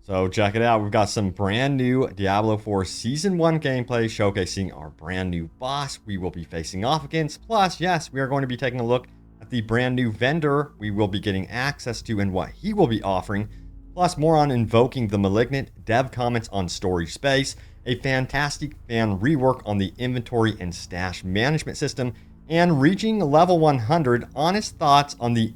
So check it out. We've got some brand new Diablo 4 Season 1 gameplay showcasing our brand new boss we will be facing off against. Plus, yes, we are going to be taking a look at the brand new vendor we will be getting access to and what he will be offering. Plus, more on Invoking the Malignant, dev comments on storage space, a fantastic fan rework on the inventory and stash management system, and reaching level 100, honest thoughts on the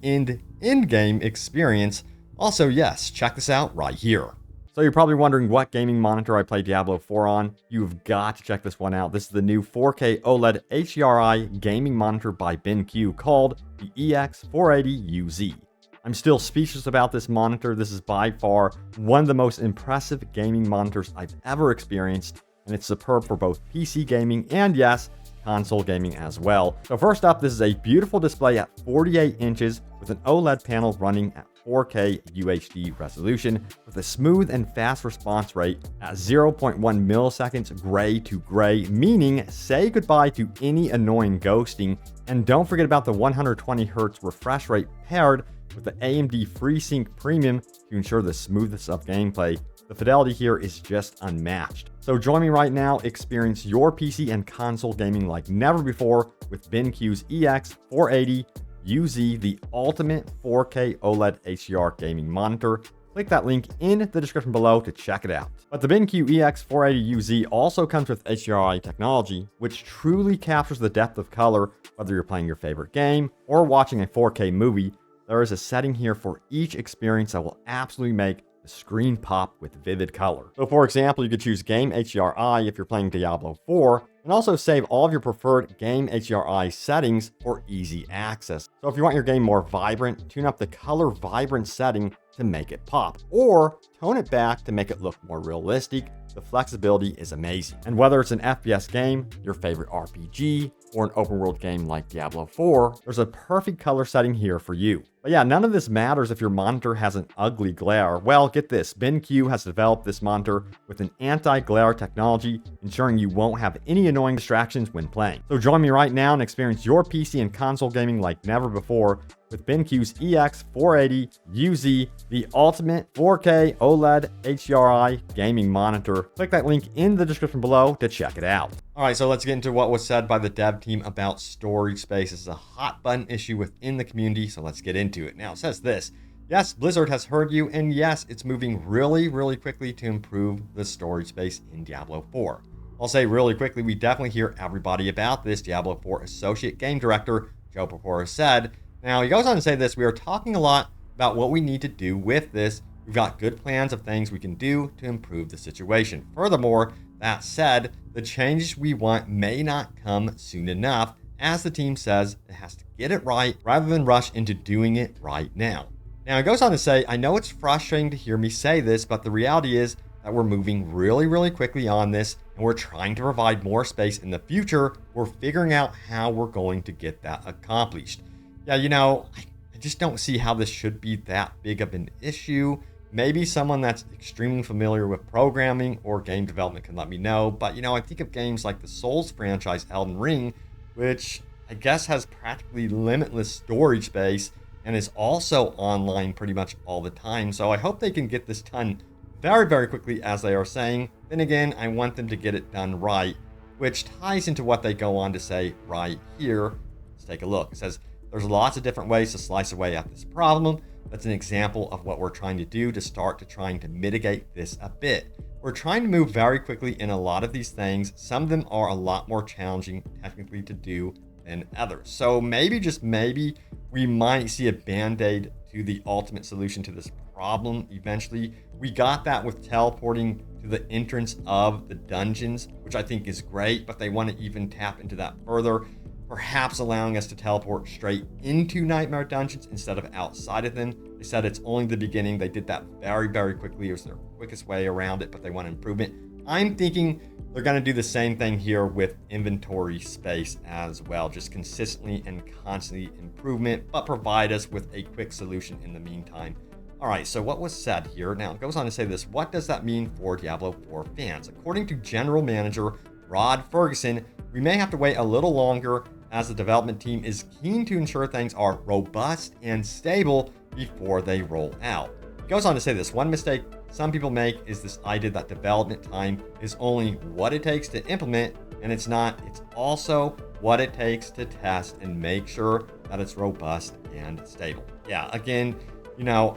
in-game experience. Also, yes, check this out right here. So you're probably wondering what gaming monitor I play Diablo 4 on. You've got to check this one out. This is the new 4K OLED HDRi Gaming Monitor by BenQ called the EX480UZ. I'm still speechless about this monitor. This is by far one of the most impressive gaming monitors I've ever experienced, and it's superb for both PC gaming and, yes, console gaming as well. So first up, this is a beautiful display at 48 inches with an OLED panel running at 4K UHD resolution with a smooth and fast response rate at 0.1 milliseconds gray to gray, meaning say goodbye to any annoying ghosting. And don't forget about the 120Hz refresh rate paired with the AMD FreeSync Premium to ensure the smoothest of gameplay. The fidelity here is just unmatched. So join me right now, experience your PC and console gaming like never before with BenQ's EX480UZ, the ultimate 4K OLED HDR gaming monitor. Click that link in the description below to check it out. But the BenQ EX480UZ also comes with HDRi technology, which truly captures the depth of color, whether you're playing your favorite game or watching a 4K movie. There is a setting here for each experience that will absolutely make the screen pop with vivid color. So for example, you could choose Game HDRi if you're playing Diablo 4, and also save all of your preferred Game HDRi settings for easy access. So if you want your game more vibrant, tune up the color vibrant setting to make it pop, or tone it back to make it look more realistic. The flexibility is amazing. And whether it's an FPS game, your favorite RPG, or an open world game like Diablo 4, there's a perfect color setting here for you. But yeah, none of this matters if your monitor has an ugly glare. Well, get this, BenQ has developed this monitor with an anti-glare technology, ensuring you won't have any annoying distractions when playing. So join me right now and experience your PC and console gaming like never before with BenQ's EX480UZ, the ultimate 4K OLED HDRi gaming monitor. Click that link in the description below to check it out. All right, so let's get into what was said by the dev team about storage space. This is a hot button issue within the community, so let's get into it. Now, it says this. Yes, Blizzard has heard you, and yes, it's moving really quickly to improve the storage space in Diablo 4. I'll say really quickly, we definitely hear everybody about this. Diablo 4 Associate Game Director Joe Purpura said. Now, he goes on to say this, we are talking a lot about what we need to do with this. We've got good plans of things we can do to improve the situation. Furthermore, that said, the changes we want may not come soon enough, as the team says it has to get it right rather than rush into doing it right now. Now, he goes on to say, I know it's frustrating to hear me say this, but the reality is that we're moving really quickly on this, and we're trying to provide more space in the future. We're figuring out how we're going to get that accomplished. Yeah, you know, I just don't see how this should be that big of an issue. Maybe someone that's extremely familiar with programming or game development can let me know. But, you know, I think of games like the Souls franchise, Elden Ring, which I guess has practically limitless storage space and is also online pretty much all the time. So I hope they can get this done very quickly, as they are saying. Then again, I want them to get it done right, which ties into what they go on to say right here. Let's take a look. It says, there's lots of different ways to slice away at this problem. That's an example of what we're trying to do to start to trying to mitigate this a bit. We're trying to move very quickly in a lot of these things. Some of them are a lot more challenging technically to do than others. So maybe, just maybe, we might see a band-aid to the ultimate solution to this problem eventually. We got that with teleporting to the entrance of the dungeons, which I think is great, but they want to even tap into that further. Perhaps allowing us to teleport straight into Nightmare Dungeons instead of outside of them. They said it's only the beginning. They did that very quickly. It was their quickest way around it, but they want improvement. I'm thinking they're going to do the same thing here with inventory space as well. Just consistently and constantly improvement, but provide us with a quick solution in the meantime. All right, so what was said here? Now, it goes on to say this. What does that mean for Diablo 4 fans? According to General Manager Rod Ferguson, we may have to wait a little longer as the development team is keen to ensure things are robust and stable before they roll out. He goes on to say this, one mistake some people make is this idea that development time is only what it takes to implement, and it's not. It's also what it takes to test and make sure that it's robust and stable. Yeah, again,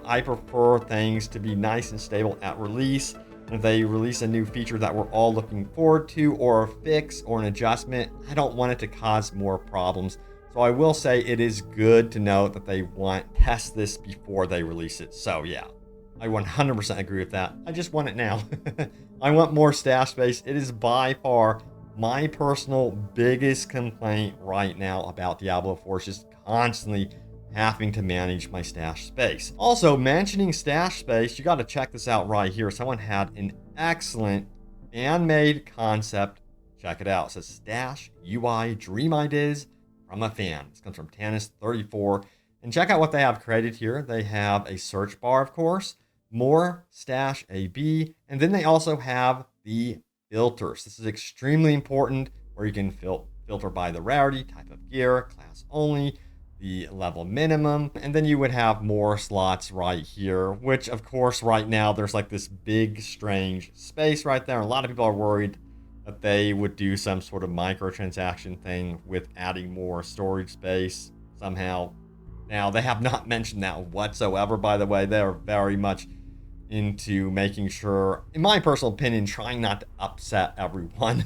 I prefer things to be nice and stable at release. If they release a new feature that we're all looking forward to, or a fix or an adjustment, I don't want it to cause more problems. So I will say it is good to note that they want to test this before they release it. So yeah, I 100% agree with that. I just want it now. I want more stash space. It is by far my personal biggest complaint right now about Diablo 4, is just constantly having to manage my stash space. Also, mentioning stash space, you got to check this out right here. Someone had an excellent fan-made concept. Check it out. It says Stash UI Dream Ideas from a fan. This comes from Tannis34. And check out what they have created here. They have a search bar, of course, more stash AB, and then they also have the filters. This is extremely important, where you can filter by the rarity, type of gear, class only, the level minimum, and then you would have more slots right here, which of course right now there's like this big strange space right there. A lot of people are worried that they would do some sort of microtransaction thing with adding more storage space somehow. Now, they have not mentioned that whatsoever, by the way. They're very much into making sure, in my personal opinion, trying not to upset everyone.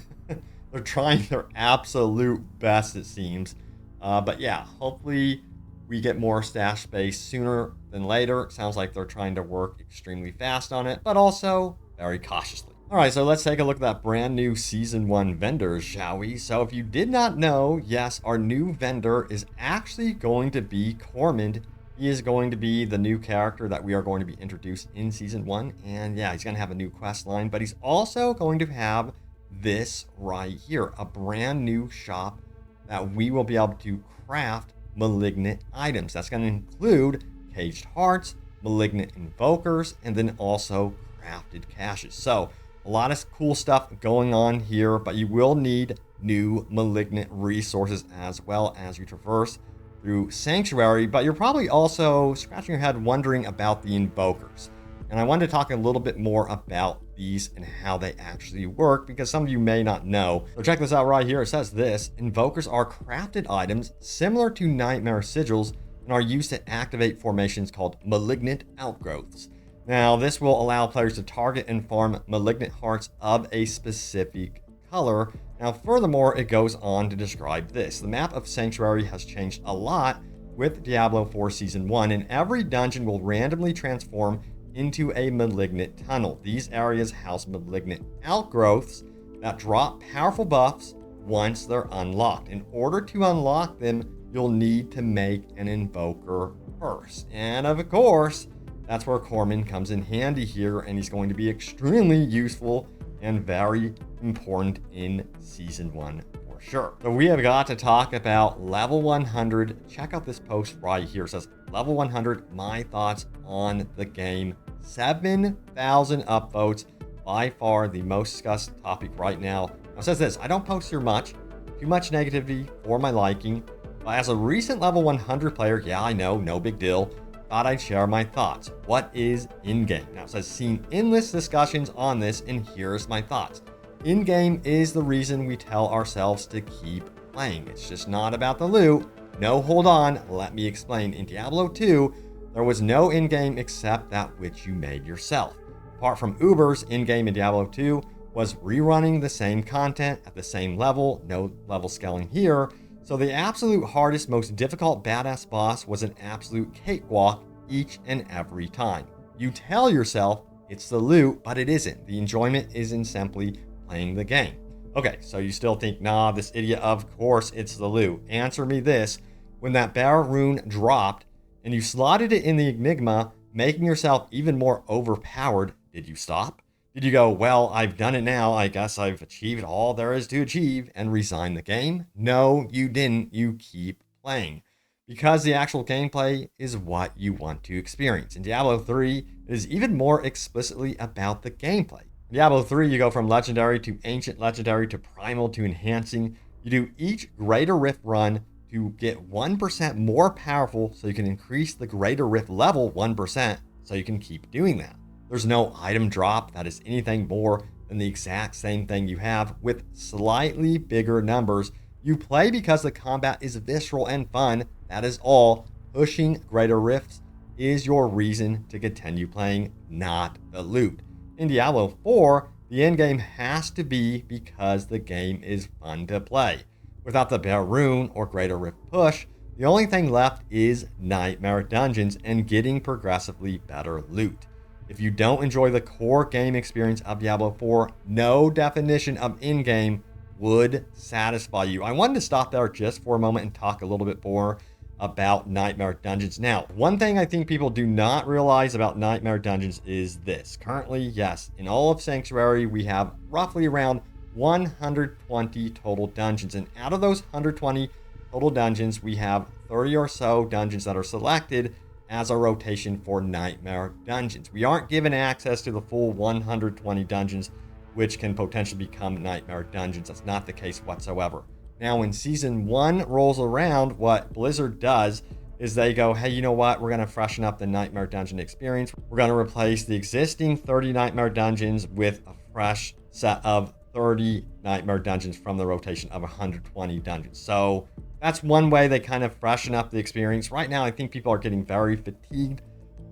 They're trying their absolute best, it seems. But yeah, hopefully we get more stash space sooner than later. It sounds like they're trying to work extremely fast on it, but also very cautiously. All right, so let's take a look at that brand new Season 1 vendor, shall we? So if you did not know, yes, our new vendor is actually going to be Cormand. He is going to be the new character that we are going to be introduced in Season 1. And yeah, he's going to have a new quest line, but he's also going to have this right here, a brand new shop that we will be able to craft malignant items. That's going to include caged hearts, malignant invokers, and then also crafted caches. So a lot of cool stuff going on here, but you will need new malignant resources as well as you traverse through Sanctuary. But you're probably also scratching your head wondering about the invokers. And I wanted to talk a little bit more about these and how they actually work, because some of you may not know. So check this out right here. It says this: invokers are crafted items similar to nightmare sigils and are used to activate formations called malignant outgrowths. Now, this will allow players to target and farm malignant hearts of a specific color. Now, furthermore, it goes on to describe this. The map of Sanctuary has changed a lot with Diablo 4 Season 1, and every dungeon will randomly transform into a malignant tunnel. These areas house malignant outgrowths that drop powerful buffs once they're unlocked. In order to unlock them, you'll need to make an invoker first. And of course, that's where Cormand comes in handy here, and he's going to be extremely useful and very important in Season 1 for sure. So we have got to talk about level 100. Check out this post right here. It says, level 100, my thoughts on the game. 7,000 upvotes, by far the most discussed topic right now. Now, it says this: I don't post here much, too much negativity for my liking, but as a recent level 100 player, yeah, I know, no big deal, thought I'd share my thoughts. What is in-game? Now, it says, seen endless discussions on this, and here's my thoughts. In-game is the reason we tell ourselves to keep playing. It's just not about the loot. No, hold on, let me explain. In Diablo 2, there was no in-game except that which you made yourself. Apart from Ubers, in-game in Diablo 2 was rerunning the same content at the same level, no level scaling here. So the absolute hardest, most difficult badass boss was an absolute cakewalk each and every time. You tell yourself it's the loot, but it isn't. The enjoyment is in simply playing the game. Okay, so you still think, nah, this idiot, of course it's the loot. Answer me this: when that Bear rune dropped and you slotted it in the Enigma, making yourself even more overpowered, did you stop? Did you go, well, I've done it now, I guess I've achieved all there is to achieve, and resign the game? No, you didn't. You keep playing, because the actual gameplay is what you want to experience. In Diablo 3, it is even more explicitly about the gameplay. In Diablo 3, you go from legendary to ancient legendary to primal to enhancing. You do each greater rift run to get 1% more powerful, so you can increase the greater rift level 1%, so you can keep doing that. There's no item drop that is anything more than the exact same thing you have with slightly bigger numbers. You play because the combat is visceral and fun. That is all. Pushing greater rifts is your reason to continue playing, not the loot. In Diablo 4, the endgame has to be because the game is fun to play. Without the Barroon or greater rift push, the only thing left is nightmare dungeons and getting progressively better loot. If you don't enjoy the core game experience of Diablo 4, no definition of in-game would satisfy you. I wanted to stop there just for a moment and talk a little bit more about nightmare dungeons. Now, one thing I think people do not realize about nightmare dungeons is this. Currently, yes, in all of Sanctuary, we have roughly around 120 total dungeons. And out of those 120 total dungeons, we have 30 or so dungeons that are selected as a rotation for nightmare dungeons. We aren't given access to the full 120 dungeons, which can potentially become nightmare dungeons. That's not the case whatsoever. Now, when Season 1 rolls around, what Blizzard does is they go, hey, you know what? We're going to freshen up the nightmare dungeon experience. We're going to replace the existing 30 nightmare dungeons with a fresh set of 30 nightmare dungeons from the rotation of 120 dungeons. So that's one way they kind of freshen up the experience. Right now, I think people are getting very fatigued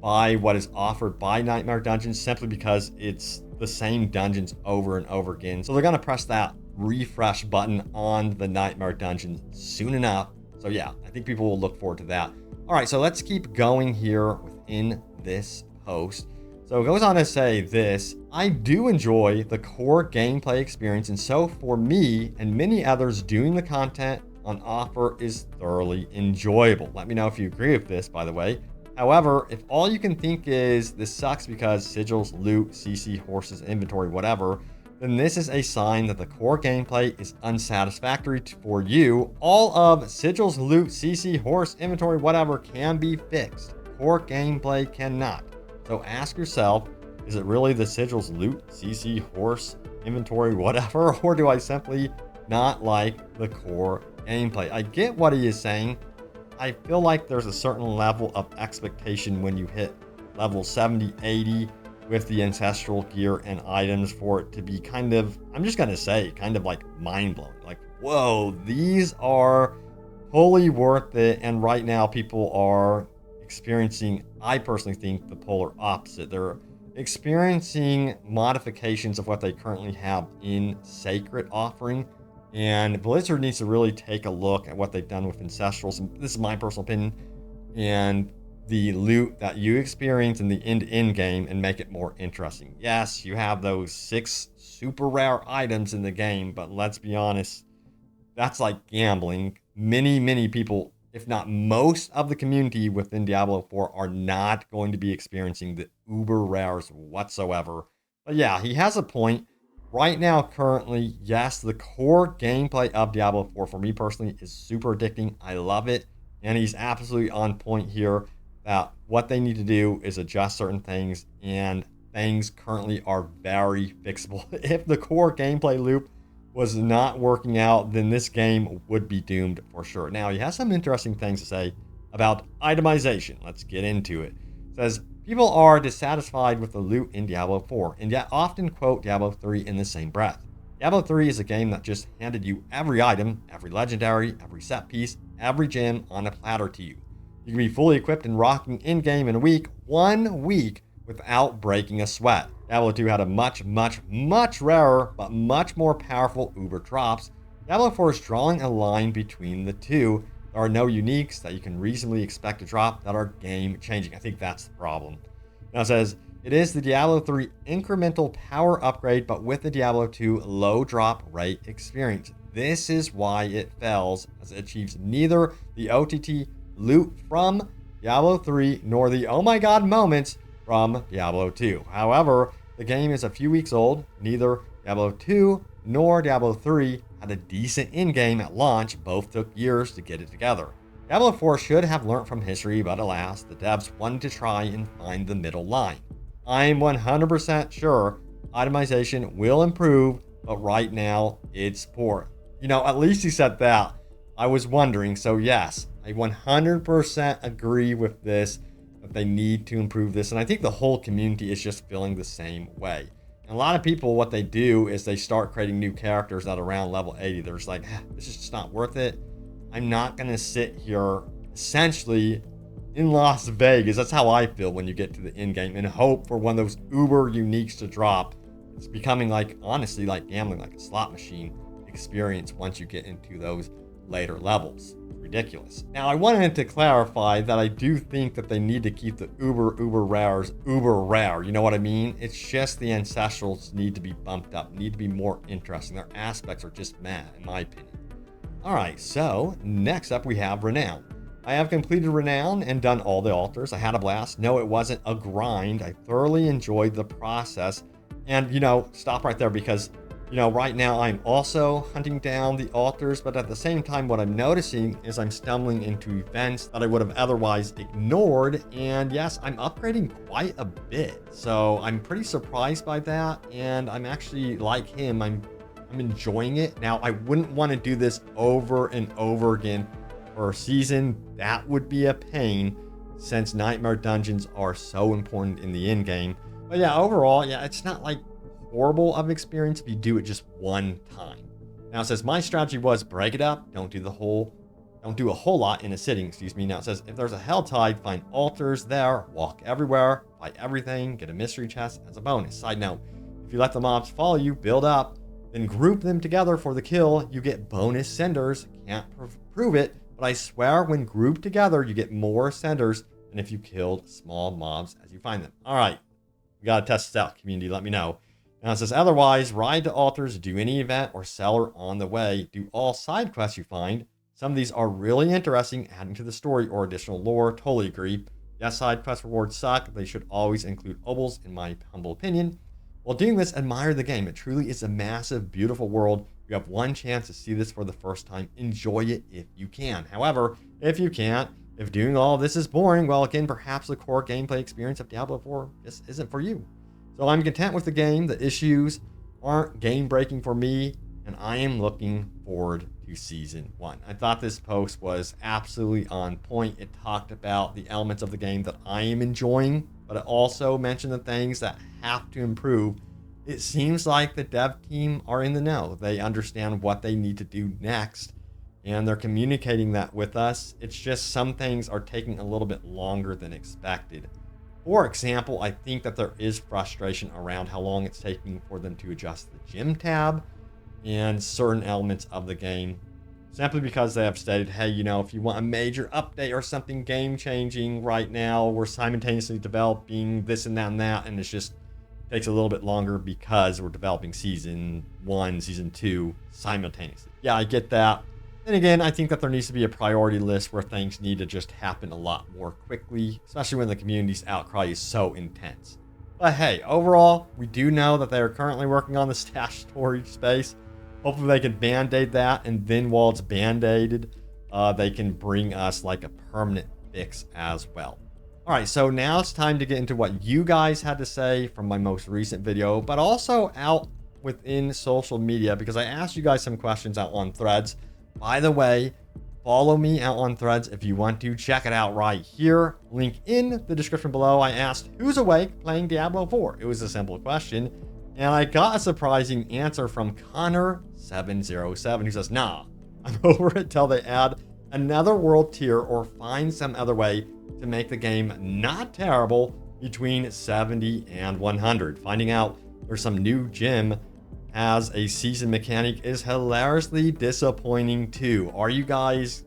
by what is offered by nightmare dungeons simply because it's the same dungeons over and over again. So they're going to press that refresh button on the nightmare dungeon soon enough. So yeah, I think people will look forward to that. All right, so let's keep going here within this post. So it goes on to say this: I do enjoy the core gameplay experience, and so for me and many others, doing the content on offer is thoroughly enjoyable. Let me know if you agree with this, by the way. However, if all you can think is this sucks because sigils, loot, CC, horses, inventory, whatever, then this is a sign that the core gameplay is unsatisfactory for you. All of sigils, loot, CC, horse, inventory, whatever can be fixed. Core gameplay cannot. So ask yourself, is it really the sigils, loot, CC, horse, inventory, whatever, or do I simply not like the core gameplay? I get what he is saying. I feel like there's a certain level of expectation when you hit level 70, 80 with the ancestral gear and items for it to be kind of, I'm just going to say, kind of like mind-blowing. Like, whoa, these are totally worth it. And right now people are experiencing, I personally think, the polar opposite. They're experiencing modifications of what they currently have in Sacred offering. And Blizzard needs to really take a look at what they've done with Ancestrals. And this is my personal opinion. And the loot that you experience in the end-to-end game and make it more interesting. Yes, you have those 6 super rare items in the game, but let's be honest, that's like gambling. Many people, if not most of the community within Diablo 4 are not going to be experiencing the uber rares whatsoever. But yeah, he has a point. Right now, currently, yes, the core gameplay of Diablo 4 for me personally is super addicting. I love it. And he's absolutely on point here that what they need to do is adjust certain things, and things currently are very fixable. If the core gameplay loop was not working out, then this game would be doomed for sure. Now, he has some interesting things to say about itemization. Let's get into it. It says, people are dissatisfied with the loot in Diablo 4, and yet often quote Diablo 3 in the same breath. Diablo 3 is a game that just handed you every item, every legendary, every set piece, every gem on a platter to you. You can be fully equipped and rocking in-game in a week, 1 week, without breaking a sweat. Diablo 2 had a much rarer, but much more powerful uber drops. Diablo 4 is drawing a line between the two. There are no uniques that you can reasonably expect to drop that are game-changing. I think that's the problem. Now it says, it is the Diablo 3 incremental power upgrade, but with the Diablo 2 low drop rate experience. This is why it fails, as it achieves neither the OTT loot from Diablo 3 nor the oh my god moments from Diablo 2. However, the game is a few weeks old. Neither Diablo 2 nor Diablo 3 had a decent in-game at launch. Both took years to get it together. Diablo 4 should have learned from history, but alas, the devs wanted to try and find the middle line. I'm 100% sure itemization will improve, but right now it's poor. You know, at least he said that. I was wondering, so yes, I 100% agree with this, that they need to improve this. And I think the whole community is just feeling the same way. And a lot of people, what they do is they start creating new characters at around level 80. They're just like, this is just not worth it. I'm not going to sit here essentially in Las Vegas. That's how I feel when you get to the end game and hope for one of those uber uniques to drop. It's becoming like, honestly, like gambling, like a slot machine experience once you get into those later levels. Ridiculous. Now, I wanted to clarify that I do think that they need to keep the uber rares uber rare. You know what I mean? It's just the ancestrals need to be bumped up, need to be more interesting. Their aspects are just mad, in my opinion. All right, so next up we have Renown. I have completed Renown and done all the altars. I had a blast. No, it wasn't a grind. I thoroughly enjoyed the process. And, stop right there because right now I'm also hunting down the altars, but at the same time, what I'm noticing is I'm stumbling into events that I would have otherwise ignored. And yes, I'm upgrading quite a bit. So I'm pretty surprised by that. And I'm actually like him. I'm enjoying it. Now, I wouldn't want to do this over and over again for a season. That would be a pain since nightmare dungeons are so important in the end game. But yeah, overall, it's not like horrible of experience if you do it just one time. Now it says my strategy was break it up, don't do a whole lot in a sitting, Now it says if there's a hell tide, find altars there, walk everywhere, fight everything, get a mystery chest as a bonus. Side note, if you let the mobs follow you, build up, then group them together for the kill, you get bonus senders. Can't prove it, but I swear when grouped together, you get more senders than if you killed small mobs as you find them. All right, we gotta test this out, community, let me know. Now it says, otherwise, ride to altars, do any event or seller on the way, do all side quests you find. Some of these are really interesting, adding to the story or additional lore, totally agree. Yes, side quest rewards suck, they should always include obols, in my humble opinion. While doing this, admire the game. It truly is a massive, beautiful world. You have one chance to see this for the first time. Enjoy it if you can. However, if you can't, if doing all this is boring, well, again, perhaps the core gameplay experience of Diablo 4 just isn't for you. So I'm content with the game. The issues aren't game-breaking for me, and I am looking forward to Season 1. I thought this post was absolutely on point. It talked about the elements of the game that I am enjoying, but it also mentioned the things that have to improve. It seems like the dev team are in the know. They understand what they need to do next, and they're communicating that with us. It's just some things are taking a little bit longer than expected. For example, I think that there is frustration around how long it's taking for them to adjust the gym tab and certain elements of the game, simply because they have stated, hey, if you want a major update or something game-changing right now, we're simultaneously developing this and that, and it just takes a little bit longer because we're developing Season 1, Season 2 simultaneously. Yeah, I get that. And again, I think that there needs to be a priority list where things need to just happen a lot more quickly, especially when the community's outcry is so intense. But hey, overall, we do know that they are currently working on the stash storage space. Hopefully they can band-aid that, and then while it's band-aided, they can bring us like a permanent fix as well. All right, so now it's time to get into what you guys had to say from my most recent video, but also out within social media, because I asked you guys some questions out on Threads. By the way, follow me out on Threads if you want to. Check it out right here. Link in the description below. I asked, who's awake playing Diablo 4? It was a simple question. And I got a surprising answer from Connor707, who says, nah, I'm over it till they add another world tier or find some other way to make the game not terrible between 70 and 100. Finding out there's some new gym as a season mechanic is hilariously disappointing too. Are you guys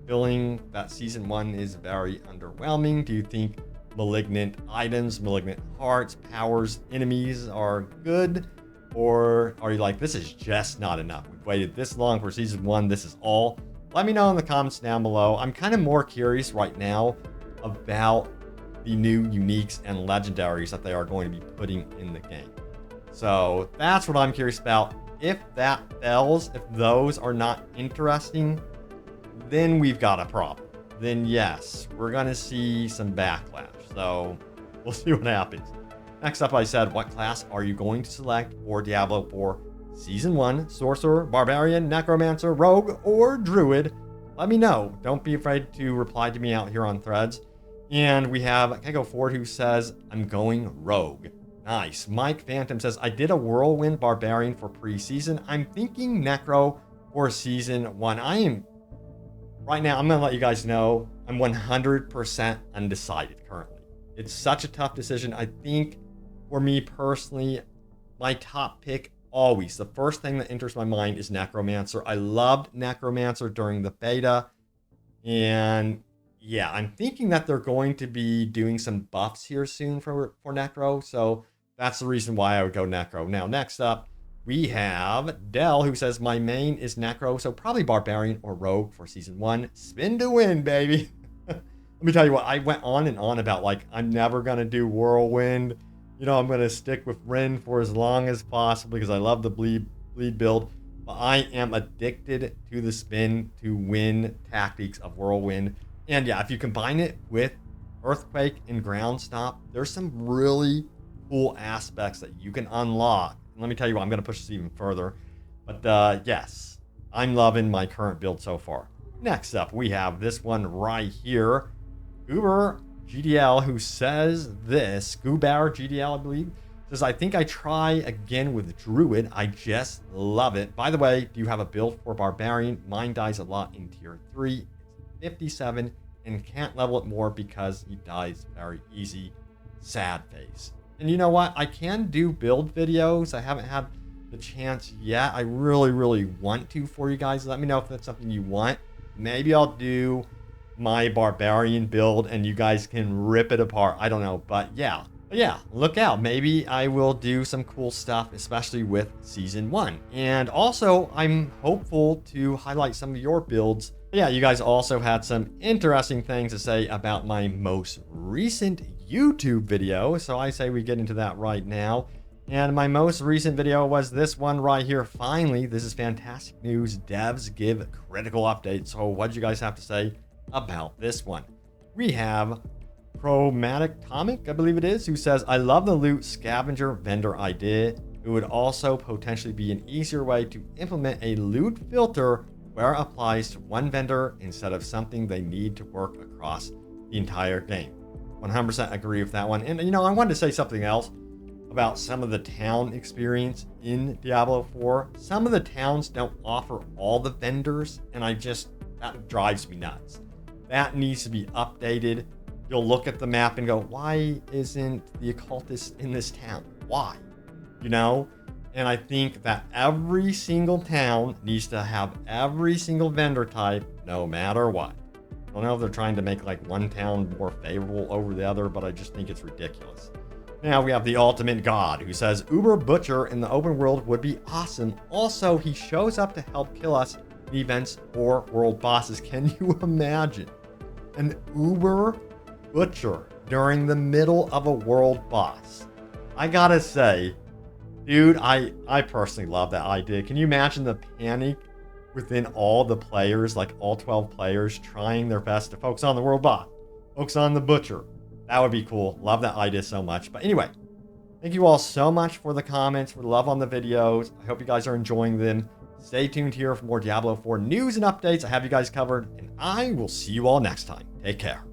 feeling that Season 1 is very underwhelming? Do you think malignant items, malignant hearts, powers, enemies are good? Or are you like, this is just not enough? We've waited this long for Season 1, this is all. Let me know in the comments down below. I'm kind of more curious right now about the new uniques and legendaries that they are going to be putting in the game. So that's what I'm curious about. If that fails, if those are not interesting, then we've got a problem. Then yes, we're going to see some backlash. So we'll see what happens. Next up, I said, what class are you going to select for Diablo 4 Season 1? Sorcerer, Barbarian, Necromancer, Rogue, or Druid? Let me know. Don't be afraid to reply to me out here on Threads. And we have Kego Ford who says, I'm going rogue. Nice. Mike Phantom says, I did a Whirlwind Barbarian for preseason. I'm thinking Necro for season 1. Right now, I'm going to let you guys know, I'm 100% undecided currently. It's such a tough decision. I think for me personally, my top pick always, the first thing that enters my mind is Necromancer. I loved Necromancer during the beta. And yeah, I'm thinking that they're going to be doing some buffs here soon for Necro. So that's the reason why I would go Necro. Now, next up, we have Dell, who says, my main is Necro, so probably Barbarian or Rogue for Season 1. Spin to win, baby. Let me tell you what, I went on and on about, like, I'm never going to do Whirlwind. You know, I'm going to stick with Ren for as long as possible because I love the bleed build. But I am addicted to the spin to win tactics of Whirlwind. And yeah, if you combine it with Earthquake and Ground Stomp, there's some really cool aspects that you can unlock. And let me tell you what, I'm going to push this even further. But yes, I'm loving my current build so far. Next up, we have this one right here. Uber GDL, who says this, Goobar GDL, I believe, says, I think I try again with Druid. I just love it. By the way, do you have a build for Barbarian? Mine dies a lot in tier 3. It's 57 and can't level it more because he dies very easy. Sad face. And you know what? I can do build videos. I haven't had the chance yet. I really want to for you guys. Let me know if that's something you want. Maybe I'll do my Barbarian build and you guys can rip it apart. I don't know, but yeah, look out. Maybe I will do some cool stuff, especially with Season 1. And also, I'm hopeful to highlight some of your builds. But yeah, you guys also had some interesting things to say about my most recent YouTube video. So I say we get into that right now. And my most recent video was this one right here. Finally, this is fantastic news. Devs give critical updates. So what did you guys have to say about this one? We have Chromatic Comic, I believe it is, who says, I love the loot scavenger vendor idea. It would also potentially be an easier way to implement a loot filter where it applies to one vendor instead of something they need to work across the entire game. 100% agree with that one. And you know, I wanted to say something else about some of the town experience in Diablo 4. Some of the towns don't offer all the vendors, and that drives me nuts. That needs to be updated. You'll look at the map and go, why isn't the occultist in this town? Why? You know? And I think that every single town needs to have every single vendor type, no matter what. I don't know if they're trying to make like one town more favorable over the other, but I just think it's ridiculous. Now we have the Ultimate God, who says, Uber Butcher in the open world would be awesome. Also, he shows up to help kill us in events or world bosses. Can you imagine an Uber Butcher during the middle of a world boss? I gotta say, dude, I personally love that idea. Can you imagine the panic within all the players, like all 12 players, trying their best to focus on the world boss, focus on the Butcher? That would be cool. Love that idea so much. But anyway, thank you all so much for the comments, for the love on the videos. I hope you guys are enjoying them. Stay tuned here for more Diablo 4 news and updates. I have you guys covered, and I will see you all next time. Take care.